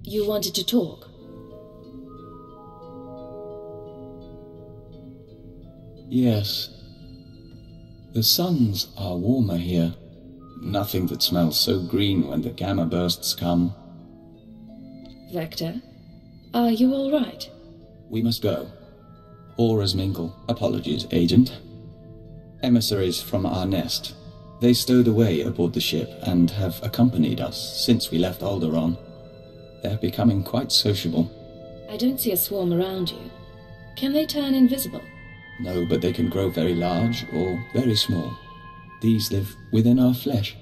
You wanted to talk? Yes. The suns are warmer here. Nothing that smells so green when the gamma bursts come. Vector, are you all right? We must go. Auras mingle. Apologies, Agent. Emissaries from our nest. They stowed away aboard the ship and have accompanied us since we left Alderaan. They're becoming quite sociable. I don't see a swarm around you. Can they turn invisible? No, but they can grow very large or very small. These live within our flesh.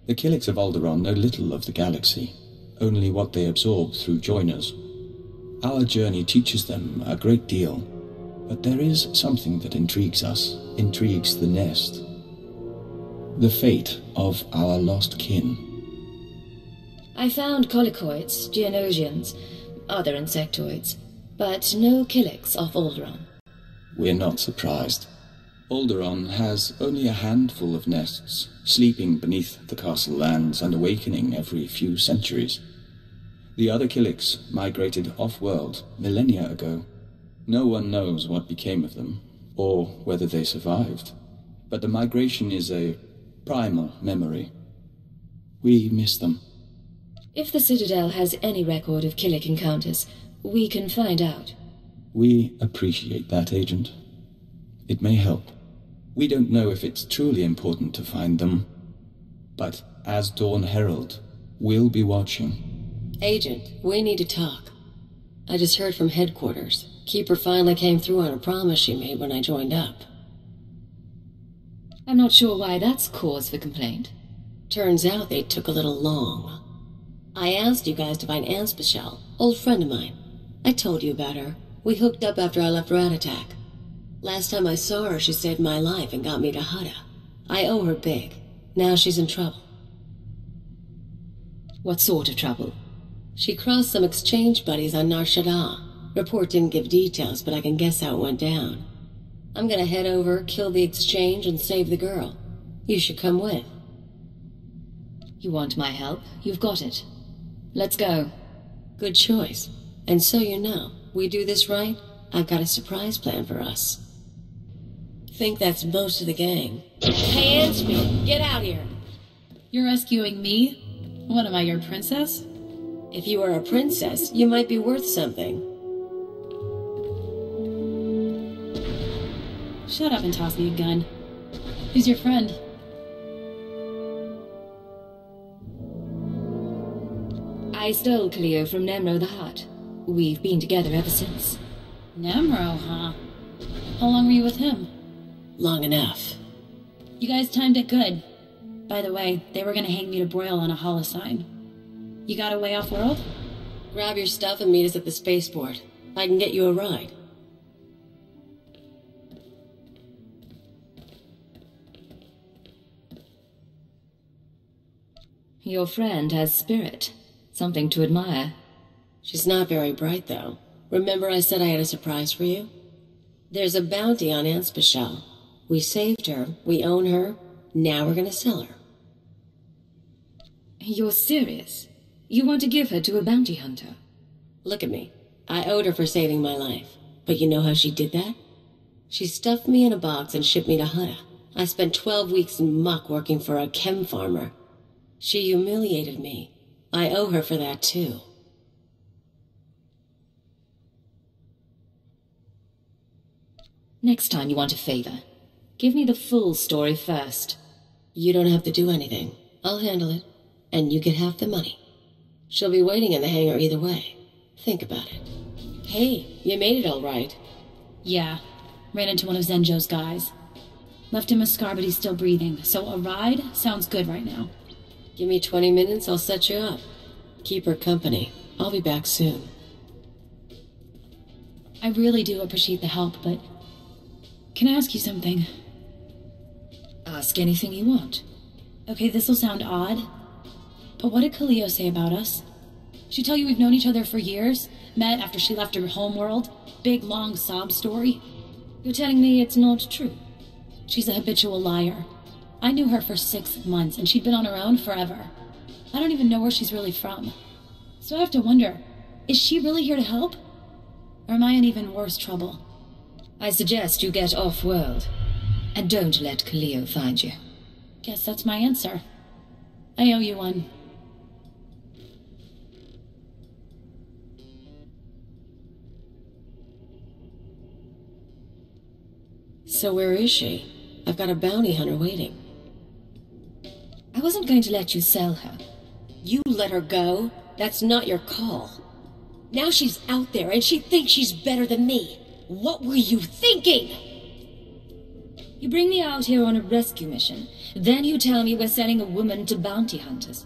The Kilicks of Alderaan know little of the galaxy, only what they absorb through joiners. Our journey teaches them a great deal, but there is something that intrigues us, intrigues the nest. The fate of our lost kin. I found colicoids, geonosians, other insectoids, but no Kilicks off Alderaan. We're not surprised. Alderaan has only a handful of nests, sleeping beneath the castle lands and awakening every few centuries. The other Kilicks migrated off-world millennia ago. No one knows what became of them, or whether they survived. But the migration is a primal memory. We miss them. If the Citadel has any record of Kilick encounters, we can find out. We appreciate that, Agent. It may help. We don't know if it's truly important to find them, but as Dawn Herald, we'll be watching. Agent, we need to talk. I just heard from headquarters. Keeper finally came through on a promise she made when I joined up. I'm not sure why that's cause for complaint. Turns out they took a little long. I asked you guys to find Anspecial, old friend of mine. I told you about her. We hooked up after I left Rat Attack. Last time I saw her, she saved my life and got me to Hutta. I owe her big. Now she's in trouble. What sort of trouble? She crossed some exchange buddies on Nar Shaddaa. Report didn't give details, but I can guess how it went down. I'm gonna head over, kill the exchange, and save the girl. You should come with. You want my help? You've got it. Let's go. Good choice. And so you know, we do this right, I've got a surprise plan for us. Think that's most of the gang. Hey, Anspe, get out here! You're rescuing me? What am I, your princess? If you were a princess, you might be worth something. Shut up and toss me a gun. Who's your friend? I stole Kaliyo from Nemro the Hutt. We've been together ever since. Nemro, huh? How long were you with him? Long enough. You guys timed it good. By the way, they were gonna hang me to broil on a holosign. You got a way off-world? Grab your stuff and meet us at the spaceport. I can get you a ride. Your friend has spirit. Something to admire. She's not very bright, though. Remember I said I had a surprise for you? There's a bounty on Anspecial. We saved her, we own her, now we're gonna sell her. You're serious? You want to give her to a bounty hunter? Look at me. I owed her for saving my life. But you know how she did that? She stuffed me in a box and shipped me to Hutta. I spent 12 weeks in muck working for a chem farmer. She humiliated me. I owe her for that, too. Next time you want a favor, give me the full story first. You don't have to do anything. I'll handle it. And you get half the money. She'll be waiting in the hangar either way. Think about it. Hey, you made it all right. Yeah. Ran into one of Zenjo's guys. Left him a scar, but he's still breathing. So a ride sounds good right now. Give me 20 minutes, I'll set you up. Keep her company. I'll be back soon. I really do appreciate the help, but... Can I ask you something? Ask anything you want. Okay, this'll sound odd, but what did Kaliyo say about us? She tell you we've known each other for years? Met after she left her homeworld? Big, long sob story? You're telling me it's not true? She's a habitual liar. I knew her for 6 months, and she'd been on her own forever. I don't even know where she's really from. So I have to wonder, Is she really here to help? Or am I in even worse trouble? I suggest you get off-world, and don't let Kaliyo find you. Guess that's my answer. I owe you one. So where is she? I've got a bounty hunter waiting. I wasn't going to let you sell her. You let her go? That's not your call. Now she's out there and she thinks she's better than me. What were you thinking? You bring me out here on a rescue mission, then you tell me we're selling a woman to bounty hunters.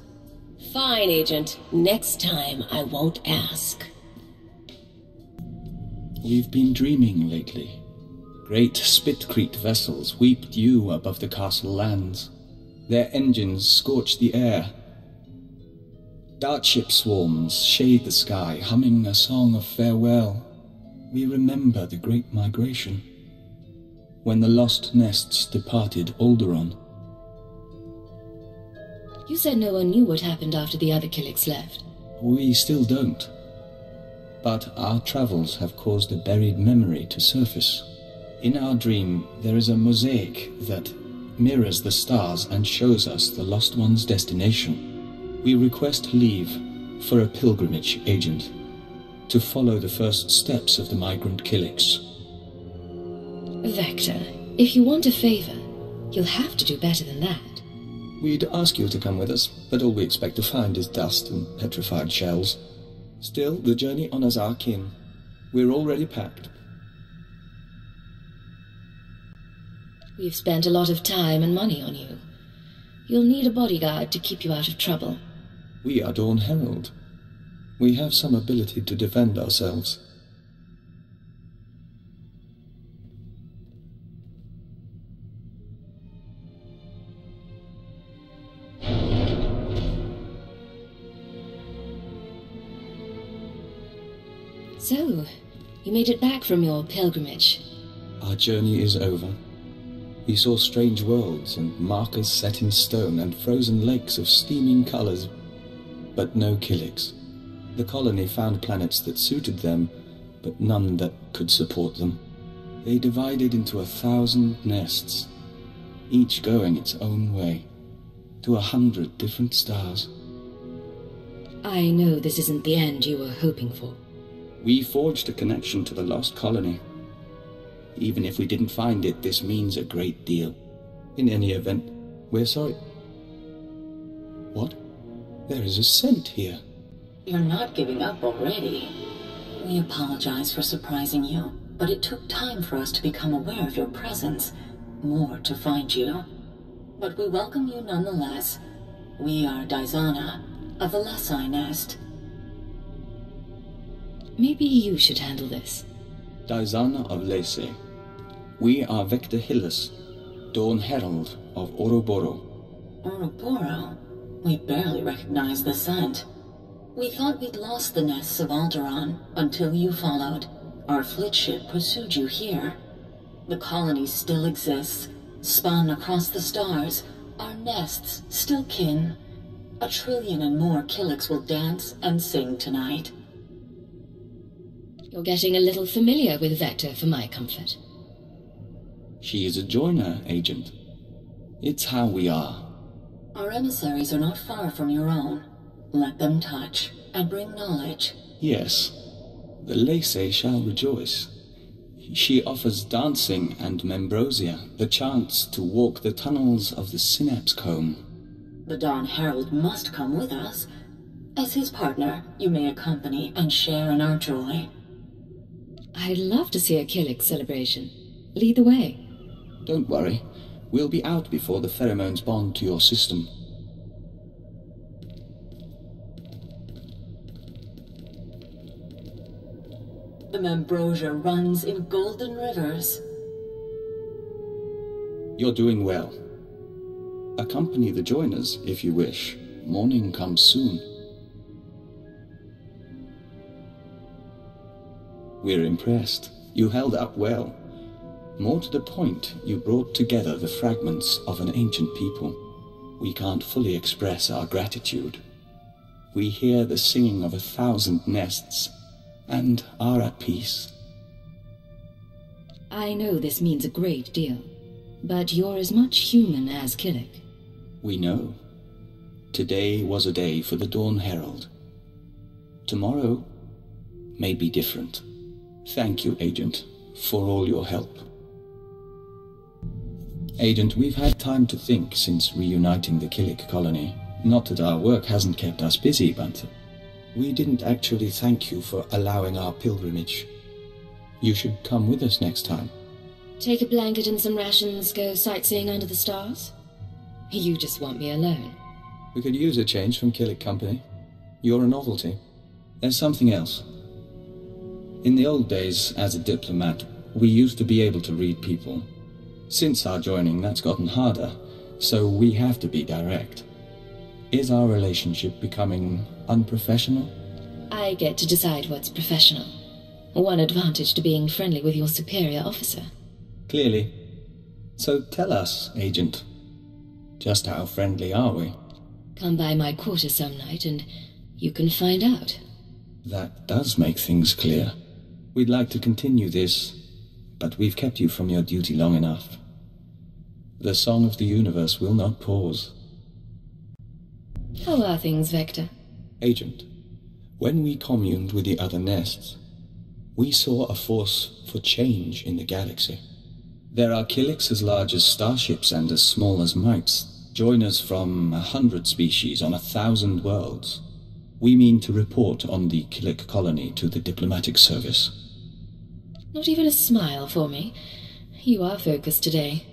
Fine, Agent. Next time I won't ask. We've been dreaming lately. Great spit-creaked vessels weep dew above the castle lands. Their engines scorch the air. Dart ship swarms shade the sky, humming a song of farewell. We remember the Great Migration, when the lost nests departed Alderaan. You said no one knew what happened after the other Kilicks left. We still don't. But our travels have caused a buried memory to surface. In our dream, there is a mosaic that mirrors the stars and shows us the lost one's destination. We request leave for a pilgrimage, Agent, to follow the first steps of the migrant Kilicks. Vector, if you want a favor, you'll have to do better than that. We'd ask you to come with us, but all we expect to find is dust and petrified shells. Still, the journey honors our kin. We're already packed. We've spent a lot of time and money on you. You'll need a bodyguard to keep you out of trouble. We are Dawn Herald. We have some ability to defend ourselves. So, you made it back from your pilgrimage. Our journey is over. We saw strange worlds and markers set in stone and frozen lakes of steaming colors, but no Kilicks. The colony found planets that suited them, but none that could support them. They divided into 1,000 nests, each going its own way, to 100 different stars. I know this isn't the end you were hoping for. We forged a connection to the lost colony. Even if we didn't find it, this means a great deal. In any event, we're sorry. What? There is a scent here. You're not giving up already. We apologize for surprising you, but it took time for us to become aware of your presence. More to find you. But we welcome you nonetheless. We are Dizana, of the Lesai Nest. Maybe you should handle this. Dizana of Lese. We are Vector Hillis, Dawn Herald of Oroboro. Oroboro? We barely recognize the scent. We thought we'd lost the nests of Alderaan until you followed. Our fleet ship pursued you here. The colony still exists, spun across the stars. Our nests still kin. 1 trillion and more Kilicks will dance and sing tonight. You're getting a little familiar with Vector for my comfort. She is a joiner, Agent. It's how we are. Our emissaries are not far from your own. Let them touch and bring knowledge. Yes, the Lese shall rejoice. She offers dancing and Membrosia the chance to walk the tunnels of the Synapse Comb. The Dawn Herald must come with us. As his partner, you may accompany and share in our joy. I'd love to see a Kilick celebration. Lead the way. Don't worry. We'll be out before the pheromones bond to your system. The Membrosia runs in golden rivers. You're doing well. Accompany the joiners, if you wish. Morning comes soon. We're impressed. You held up well. More to the point, you brought together the fragments of an ancient people. We can't fully express our gratitude. We hear the singing of 1,000 nests, and are at peace. I know this means a great deal, but you're as much human as Kilick. We know. Today was a day for the Dawn Herald. Tomorrow may be different. Thank you, Agent, for all your help. Agent, we've had time to think since reuniting the Kilick colony. Not that our work hasn't kept us busy, but we didn't actually thank you for allowing our pilgrimage. You should come with us next time. Take a blanket and some rations, go sightseeing under the stars? You just want me alone. We could use a change from Kilick Company. You're a novelty. There's something else. In the old days, as a diplomat, we used to be able to read people. Since our joining, that's gotten harder, so we have to be direct. Is our relationship becoming unprofessional? I get to decide what's professional. One advantage to being friendly with your superior officer. Clearly. So tell us, Agent, just how friendly are we? Come by my quarters some night and you can find out. That does make things clear. We'd like to continue this, but we've kept you from your duty long enough. The song of the universe will not pause. How are things, Vector? Agent, when we communed with the other nests, we saw a force for change in the galaxy. There are Kilicks as large as starships and as small as mites, joiners from 100 species on 1,000 worlds. We mean to report on the Kilick colony to the diplomatic service. Not even a smile for me. You are focused today.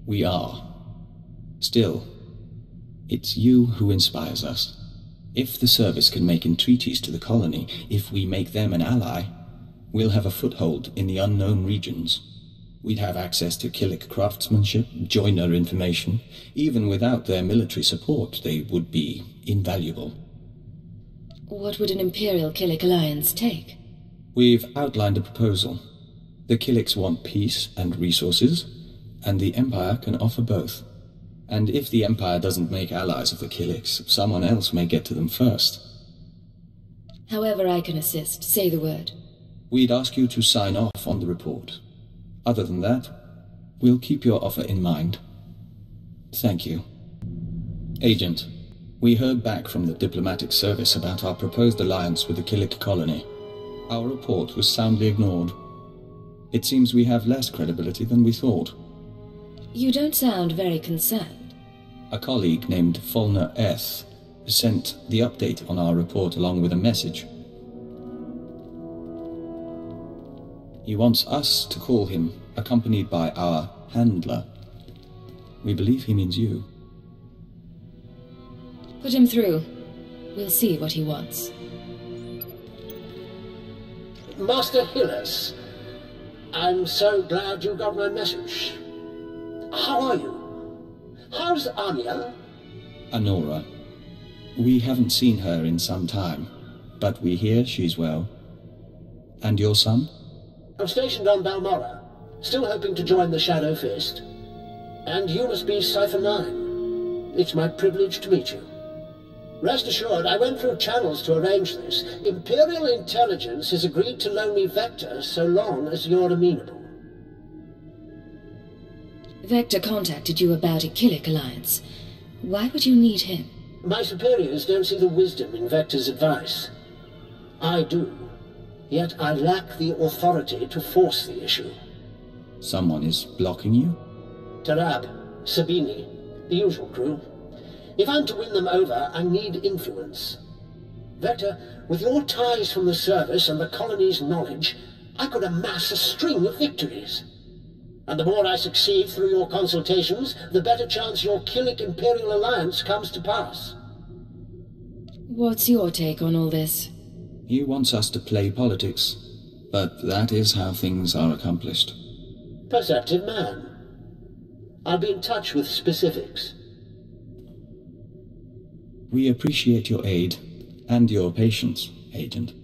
We are. Still, it's you who inspires us. If the service can make entreaties to the colony, if we make them an ally, we'll have a foothold in the unknown regions. We'd have access to Kilick craftsmanship, joiner information. Even without their military support, they would be invaluable. What would an Imperial Kilick alliance take? We've outlined a proposal. The Kilicks want peace and resources, and the Empire can offer both. And if the Empire doesn't make allies of the Kilicks, someone else may get to them first. However I can assist, say the word. We'd ask you to sign off on the report. Other than that, we'll keep your offer in mind. Thank you. Agent, we heard back from the diplomatic service about our proposed alliance with the Kilick colony. Our report was soundly ignored. It seems we have less credibility than we thought. You don't sound very concerned. A colleague named Fulner Eth sent the update on our report along with a message. He wants us to call him, accompanied by our handler. We believe he means you. Put him through. We'll see what he wants. Master Hillis, I'm so glad you got my message. How are you? How's Anya? Anora. We haven't seen her in some time, but we hear she's well. And your son? I'm stationed on Balmora, still hoping to join the Shadow Fist. And you must be Cipher 9. It's my privilege to meet you. Rest assured, I went through channels to arrange this. Imperial Intelligence has agreed to loan me Vector so long as you're amenable. Vector contacted you about a Kilick alliance. Why would you need him? My superiors don't see the wisdom in Vector's advice. I do. Yet I lack the authority to force the issue. Someone is blocking you? Tarab, Sabini, the usual crew. If I'm to win them over, I need influence. Vector, with your ties from the service and the colony's knowledge, I could amass a string of victories. And the more I succeed through your consultations, the better chance your Kilick Imperial Alliance comes to pass. What's your take on all this? He wants us to play politics, but that is how things are accomplished. Perceptive man. I'll be in touch with specifics. We appreciate your aid and your patience, Agent.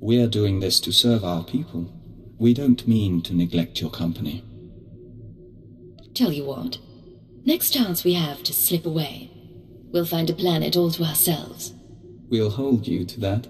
We're doing this to serve our people. We don't mean to neglect your company. Tell you what, next chance we have to slip away, we'll find a planet all to ourselves. We'll hold you to that.